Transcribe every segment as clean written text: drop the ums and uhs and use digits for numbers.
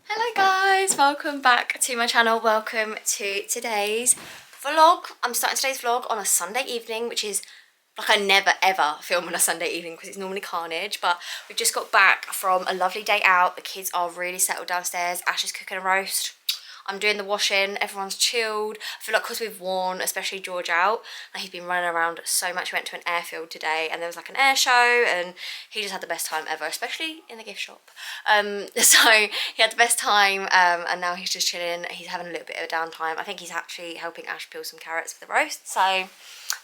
Hello guys, welcome back to my channel. Welcome to today's vlog. I'm starting today's vlog on a Sunday evening, which is like I never ever film on a Sunday evening because it's normally carnage, but we've just got back from a lovely day out. The kids are really settled downstairs. Ash is cooking a roast. I'm doing the washing, everyone's chilled. I feel like because we've worn, especially George out, like he's been running around so much. We went to an airfield today and there was like an air show and he just had the best time ever, especially in the gift shop. So he had the best time and now he's just chilling. He's having a little bit of a downtime. I think he's actually helping Ash peel some carrots for the roast. So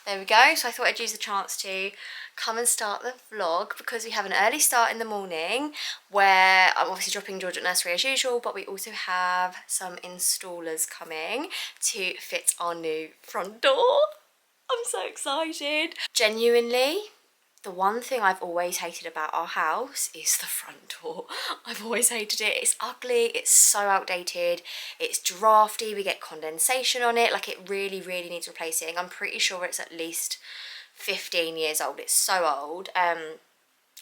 there we go. So I thought I'd use the chance to come and start the vlog because we have an early start in the morning where I'm obviously dropping George at nursery as usual, but we also have some installers coming to fit our new front door. I'm so excited. Genuinely, the one thing I've always hated about our house is the front door. I've always hated it. It's ugly, it's so outdated, it's drafty, we get condensation on it, like it really, really needs replacing. I'm pretty sure it's at least 15 years old, it's so old.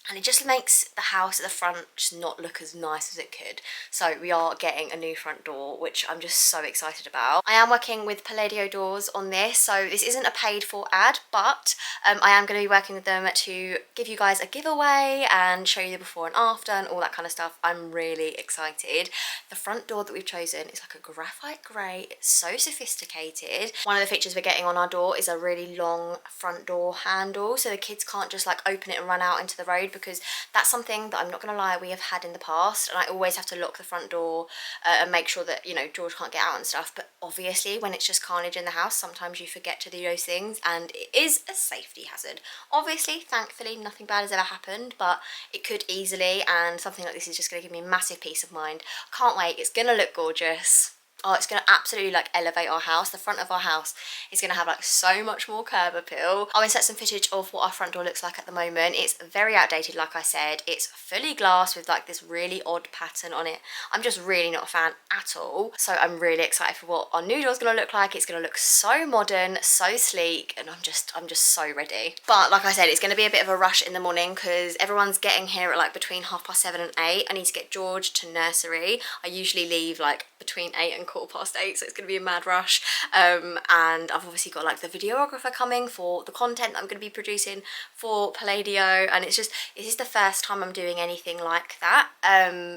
And it just makes the house at the front just not look as nice as it could. So we are getting a new front door, which I'm just so excited about. I am working with Palladio Doors on this, so this isn't a paid for ad, but I am going to be working with them to give you guys a giveaway and show you the before and after and all that kind of stuff. I'm really excited. The front door that we've chosen is like a graphite grey. It's so sophisticated. One of the features we're getting on our door is a really long front door handle, so the kids can't just like open it and run out into the road, because that's something that I'm not going to lie, we have had in the past, and I always have to lock the front door and make sure that, you know, George can't get out and stuff. But obviously when it's just carnage in the house, sometimes you forget to do those things and it is a safety hazard. Obviously, thankfully, nothing bad has ever happened, but it could easily, and something like this is just going to give me massive peace of mind. Can't wait, it's going to look gorgeous. Oh, it's going to absolutely like elevate our house. The front of our house is going to have like so much more curb appeal. I'll insert some footage of what our front door looks like at the moment. It's very outdated, like I said. It's fully glass with like this really odd pattern on it. I'm just really not a fan at all. So I'm really excited for what our new door is going to look like. It's going to look so modern, so sleek, and I'm just so ready. But like I said, it's going to be a bit of a rush in the morning because everyone's getting here at like between 7:30 and 8. I need to get George to nursery. I usually leave like between 8 and 8:15, so it's going to be a mad rush. And I've obviously got like the videographer coming for the content that I'm going to be producing for Palladio, and this is the first time I'm doing anything like that,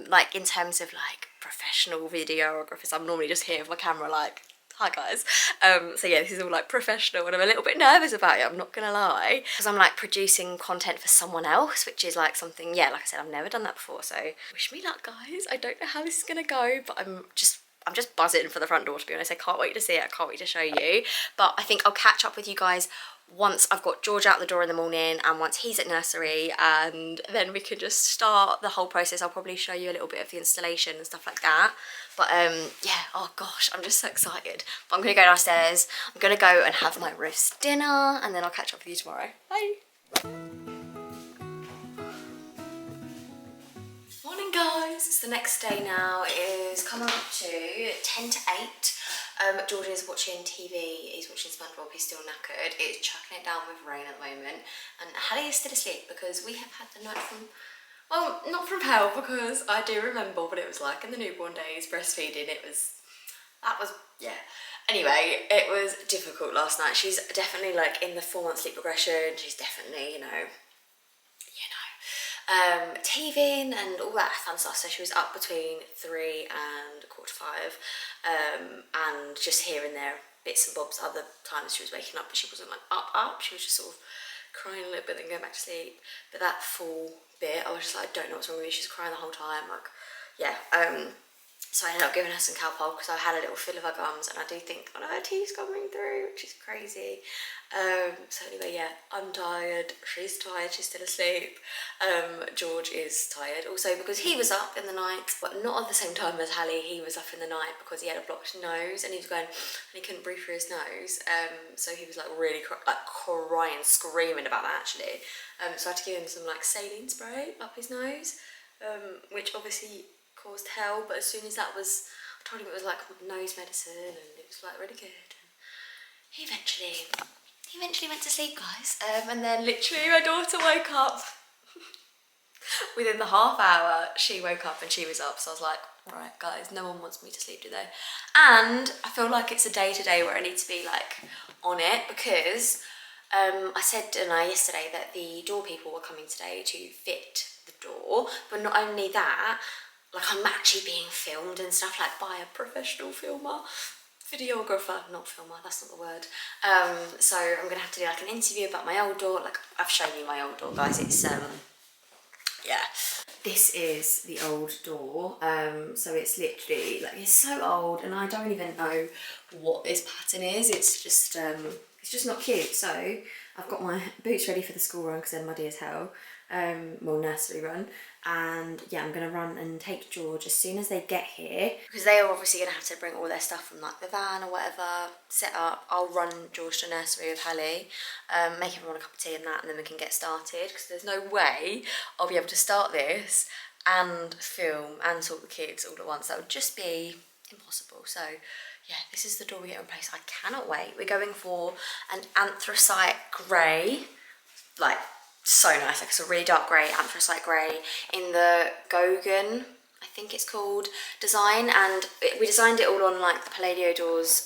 like in terms of like professional videographers. I'm normally just here with my camera like, hi guys. So yeah, this is all like professional and I'm a little bit nervous about it, I'm not gonna lie, because I'm like producing content for someone else, which is like something, yeah, like I said, I've never done that before. So wish me luck guys. I don't know how this is gonna go, but I'm just buzzing for the front door, to be honest. I can't wait to see it, I can't wait to show you. But I think I'll catch up with you guys once I've got George out the door in the morning and once he's at nursery, and then we can just start the whole process. I'll probably show you a little bit of the installation and stuff like that. But yeah, oh gosh, I'm just so excited. But I'm gonna go downstairs, I'm gonna go and have my roast dinner, and then I'll catch up with you tomorrow. Bye. Morning guys, it's the next day now. It is coming up to 10 to 8. George is watching TV, he's watching SpongeBob, he's still knackered. It's chucking it down with rain at the moment, and Hallie is still asleep because we have had the night from, well, not from hell, because I do remember what it was like in the newborn days, breastfeeding. That was, yeah. Anyway, it was difficult last night. She's definitely like in the 4-month sleep regression. She's definitely, you know, TVing and all that fun stuff. So she was up between 3 and 4:45, and just here and there, bits and bobs. Other times she was waking up, but she wasn't like up. She was just sort of crying a little bit and going back to sleep. But that full bit, I was just like, I don't know what's wrong with me. She's crying the whole time, like, yeah. So I ended up giving her some Calpol because I had a little fill of her gums, and I do think one of her teeth's coming through, which is crazy. So anyway, yeah, I'm tired, she's tired, she's still asleep. George is tired also because he was up in the night, but not at the same time as Hallie. He was up in the night because he had a blocked nose and he was going, and he couldn't breathe through his nose. So he was like really crying, screaming about that actually. So I had to give him some like saline spray up his nose, which obviously caused hell, but as soon as that was, I told him it was like nose medicine and it was like really good. He eventually went to sleep, guys. And then literally my daughter woke up within the half hour, she woke up and she was up. So I was like, right guys, no one wants me to sleep today. And I feel like it's a day today where I need to be like on it, because I said yesterday that the door people were coming today to fit the door, but not only that, like I'm actually being filmed and stuff, like by a professional videographer, not filmer, that's not the word. So I'm gonna have to do like an interview about my old door. Like I've shown you my old door, guys. It's yeah, this is the old door. So it's literally like, it's so old and I don't even know what this pattern is. It's just not cute. So I've got my boots ready for the school run because they're muddy as hell. Well, nursery run. And yeah, I'm gonna run and take George as soon as they get here, because they are obviously gonna have to bring all their stuff from like the van or whatever, set up. I'll run George to nursery with Hallie, make everyone a cup of tea and that, and then we can get started, because there's no way I'll be able to start this and film and talk the kids all at once. That would just be impossible. So yeah, this is the door we get in place. I cannot wait. We're going for an anthracite grey, like so nice, like it's a really dark grey, anthracite grey in the Gauguin, I think it's called, design. And we designed it all on like the Palladio Doors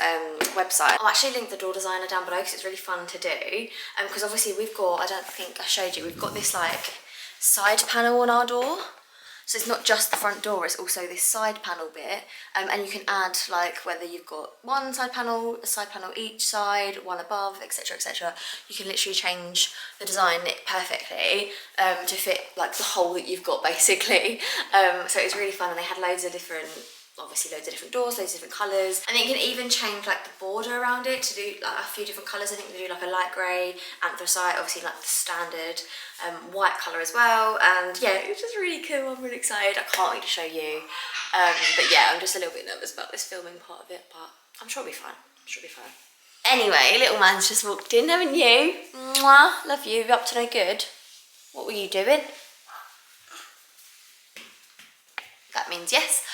website. I'll actually link the door designer down below because it's really fun to do, because obviously we've got, I don't think I showed you, we've got this like side panel on our door. So it's not just the front door, it's also this side panel bit, and you can add like whether you've got one side panel, a side panel each side, one above, etc, etc. You can literally change the design perfectly to fit like the hole that you've got basically. So it's really fun, and they had loads of different doors, loads of different colours, and you can even change like the border around it to do like a few different colours. I think they do like a light grey, anthracite, obviously like the standard white colour as well. And yeah, it's just really cool. I'm really excited. I can't wait to show you. But yeah, I'm just a little bit nervous about this filming part of it, but I'm sure it'll be fine. I'm sure it'll be fine. Anyway, little man's just walked in, haven't you? Mwah, love you. You up to no good? What were you doing? That means yes.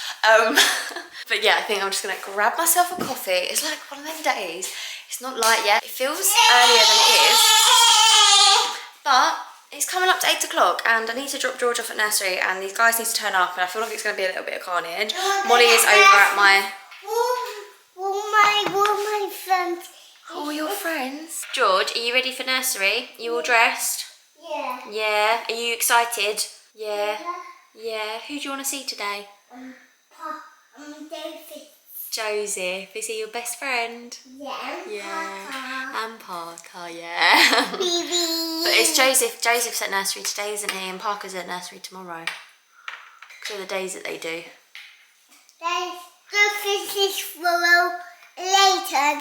But yeah, I think I'm just gonna grab myself a coffee. It's like one of them days. It's not light yet. It feels earlier than it is, but it's coming up to 8 o'clock and I need to drop George off at nursery and these guys need to turn up, and I feel like it's gonna be a little bit of carnage. Molly is over at my... my friends. All your friends. George, are you ready for nursery? You all dressed? Yeah. Yeah. Are you excited? Yeah. Yeah. Who do you want to see today? David. Joseph. Is he your best friend? Yeah. Yeah. And Parker, yeah. Baby. But it's Joseph. Joseph's at nursery today, isn't he? And Parker's at nursery tomorrow. So the days that they do. Then the fish swallow later.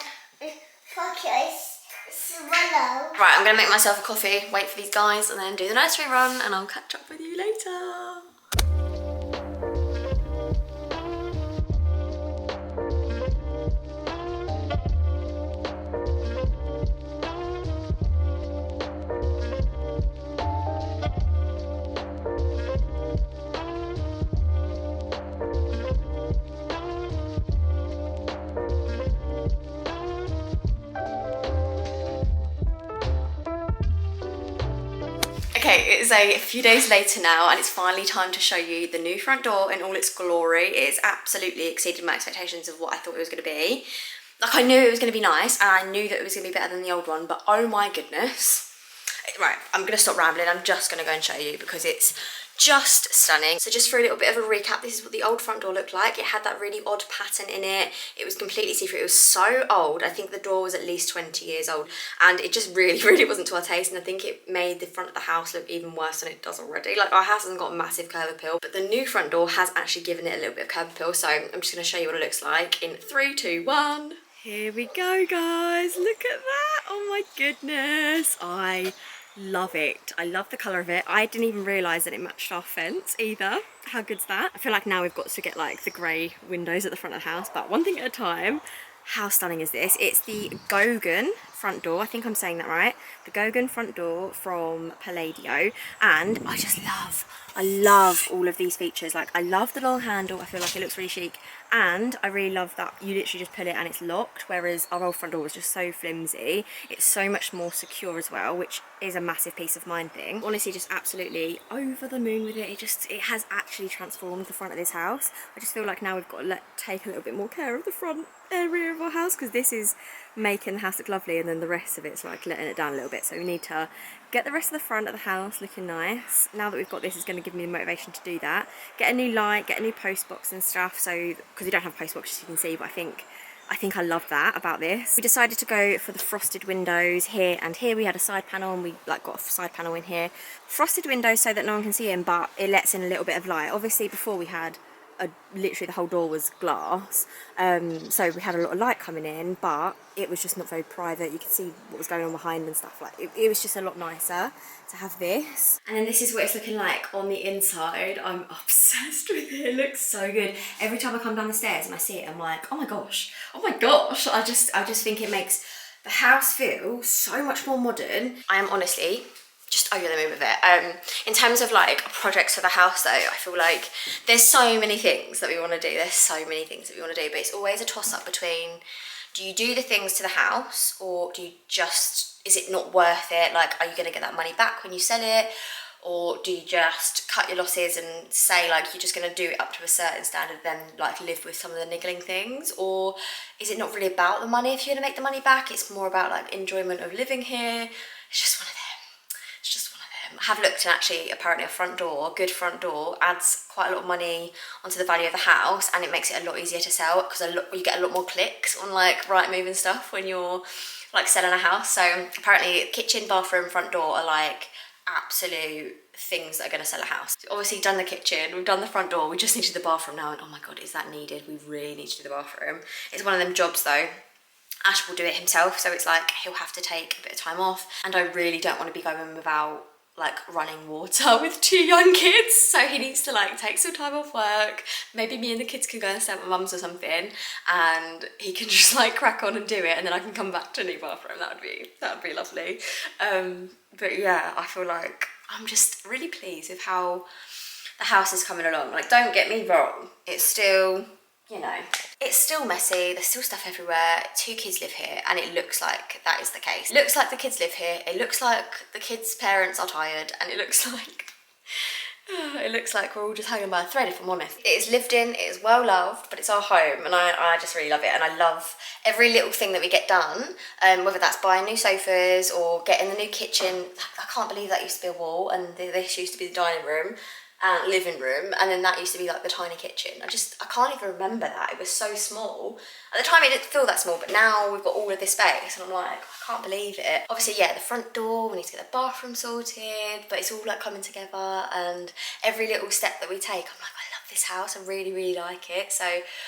Focus. Swallow. Right, I'm going to make myself a coffee, wait for these guys, and then do the nursery run, and I'll catch up with you later. Okay, it's a few days later now and it's finally time to show you the new front door in all its glory. It's absolutely exceeded my expectations of what I thought it was going to be. Like, I knew it was going to be nice and I knew that it was going to be better than the old one, but oh my goodness. Right, I'm going to stop rambling. I'm just going to go and show you because it's just stunning. So just for a little bit of a recap, this is what the old front door looked like. It had that really odd pattern in it. It was completely see-through. It was so old. I think the door was at least 20 years old and it just really wasn't to our taste, and I think it made the front of the house look even worse than it does already. Like, our house hasn't got a massive curb appeal, but the new front door has actually given it a little bit of curb appeal. So I'm just going to show you what it looks like in 3, 2, 1. Here we go, guys. Look at that. Oh my goodness. I love it. I love the colour of it. I didn't even realise that it matched our fence either. How good's that? I feel like now we've got to get like the grey windows at the front of the house, but one thing at a time. How stunning is this? It's the Gauguin front door. I think I'm saying that right. The Gauguin front door from Palladio. And I love all of these features. Like, I love the long handle. I feel like it looks really chic. And I really love that you literally just pull it and it's locked, whereas our old front door was just so flimsy. It's so much more secure as well, which is a massive peace of mind thing. Honestly, just absolutely over the moon with it. It has actually transformed the front of this house. I just feel like now we've got to take a little bit more care of the front area of our house, because this is making the house look lovely and then the rest of it's like letting it down a little bit. So we need to get the rest of the front of the house looking nice. Now that we've got this, it's going to give me the motivation to do that. Get a new light, get a new post box and stuff, so because we don't have post box as you can see, but I think I love that about this. We decided to go for the frosted windows here and here. We had a side panel and we like got a side panel in here. Frosted windows so that no one can see in, but it lets in a little bit of light. Obviously before we had literally the whole door was glass, so we had a lot of light coming in, but it was just not very private. You could see what was going on behind and stuff. Like it was just a lot nicer to have this. And then this is what it's looking like on the inside. I'm obsessed with it. It looks so good. Every time I come down the stairs and I see it, I'm like, oh my gosh. I just think it makes the house feel so much more modern. I am honestly just over the moon with it. In terms of like projects for the house though, I feel like there's so many things that we want to do. But it's always a toss up between, do you do the things to the house, or do you just, is it not worth it? Like, are you going to get that money back when you sell it? Or do you just cut your losses and say like you're just going to do it up to a certain standard, then like live with some of the niggling things? Or is it not really about the money if you're going to make the money back? It's more about like enjoyment of living here. It's just one of them. I have looked, and actually apparently a good front door adds quite a lot of money onto the value of the house, and it makes it a lot easier to sell because you get a lot more clicks on like Rightmove and stuff when you're like selling a house. So apparently kitchen, bathroom, front door are like absolute things that are going to sell a house. So obviously done the kitchen, we've done the front door, we just needed the bathroom now, and oh my god, is that needed? We really need to do the bathroom. It's one of them jobs though. Ash will do it himself, so it's like he'll have to take a bit of time off, and I really don't want to be going without like running water with 2 young kids, so he needs to like take some time off work. Maybe me and the kids can go and stay at my mum's or something, and he can just like crack on and do it, and then I can come back to a new bathroom. That would be lovely. But yeah, I feel like I'm just really pleased with how the house is coming along. Like, don't get me wrong, it's still, you know, it's still messy, there's still stuff everywhere. 2 kids live here, and it looks like that is the case. It looks like the kids live here, it looks like the kids' parents are tired, and it looks like we're all just hanging by a thread, if I'm honest. It is lived in, it is well loved, but it's our home, and I just really love it, and I love every little thing that we get done, whether that's buying new sofas or getting the new kitchen. I can't believe that used to be a wall, and this used to be the dining room and living room, and then that used to be like the tiny kitchen. I can't even remember that. It was so small. At the time it didn't feel that small, but now we've got all of this space and I'm like, I can't believe it. Obviously, yeah, the front door, we need to get the bathroom sorted, but it's all like coming together, and every little step that we take, I'm like, I love this house, I really, really like it. So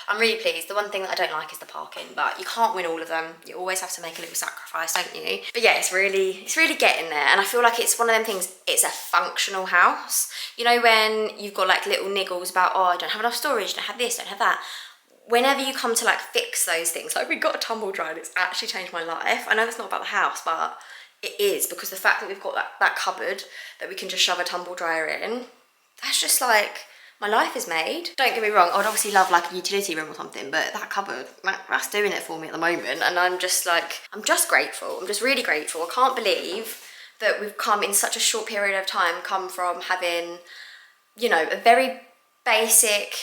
I'm really pleased. The one thing that I don't like is the parking, but you can't win all of them. You always have to make a little sacrifice, don't you? But yeah, it's really getting there, and I feel like it's one of them things, it's a functional house. You know, when you've got like little niggles about, oh, I don't have enough storage, don't have this, don't have that. Whenever you come to like fix those things, like we got a tumble dryer and it's actually changed my life. I know it's not about the house, but it is, because the fact that we've got that cupboard that we can just shove a tumble dryer in, that's just like, my life is made. Don't get me wrong, I'd obviously love like a utility room or something, but that cupboard, that's doing it for me at the moment, and I'm just like, I'm just grateful. I'm just really grateful. I can't believe that we've come in such a short period of time, come from having, you know, a very basic,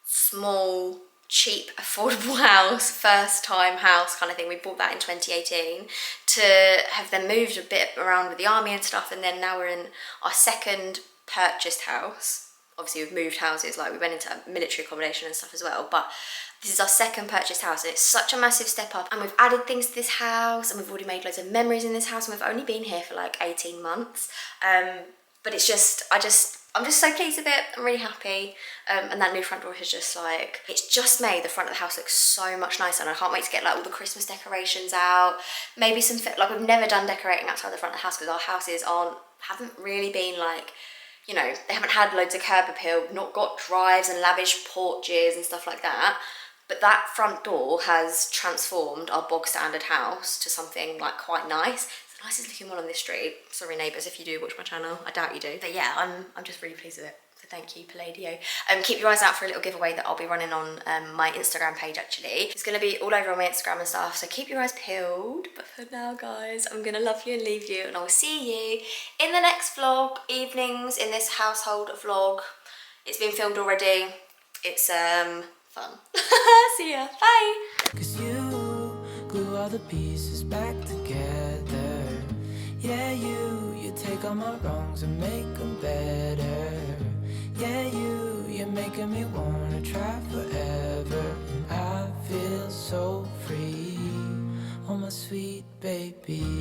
small, cheap, affordable house, first time house kind of thing. We bought that in 2018, to have then moved a bit around with the army and stuff, and then now we're in our second purchased house. Obviously we've moved houses, like we went into military accommodation and stuff as well, but this is our second purchased house, and it's such a massive step up, and we've added things to this house, and we've already made loads of memories in this house, and we've only been here for like 18 months. But it's just, I'm just so pleased with it. I'm really happy. And that new front door is just like, it's just made the front of the house look so much nicer, and I can't wait to get like all the Christmas decorations out. Maybe some, like we've never done decorating outside the front of the house because our houses haven't really been like, you know, they haven't had loads of curb appeal, not got drives and lavish porches and stuff like that. But that front door has transformed our bog standard house to something like quite nice. It's the nicest looking one on this street. Sorry neighbours if you do watch my channel, I doubt you do. But yeah, I'm just really pleased with it. So thank you, Palladio. Keep your eyes out for a little giveaway that I'll be running on my Instagram page actually. It's gonna be all over on my Instagram and stuff, so keep your eyes peeled. But for now guys, I'm gonna love you and leave you, and I'll see you in the next vlog, evenings in this household vlog. It's been filmed already. It's fun. See ya, bye. 'Cause you glue all the pieces back together. Yeah, you take all my wrongs and make them better. Yeah, you're making me wanna try forever. And I feel so free, oh my sweet baby.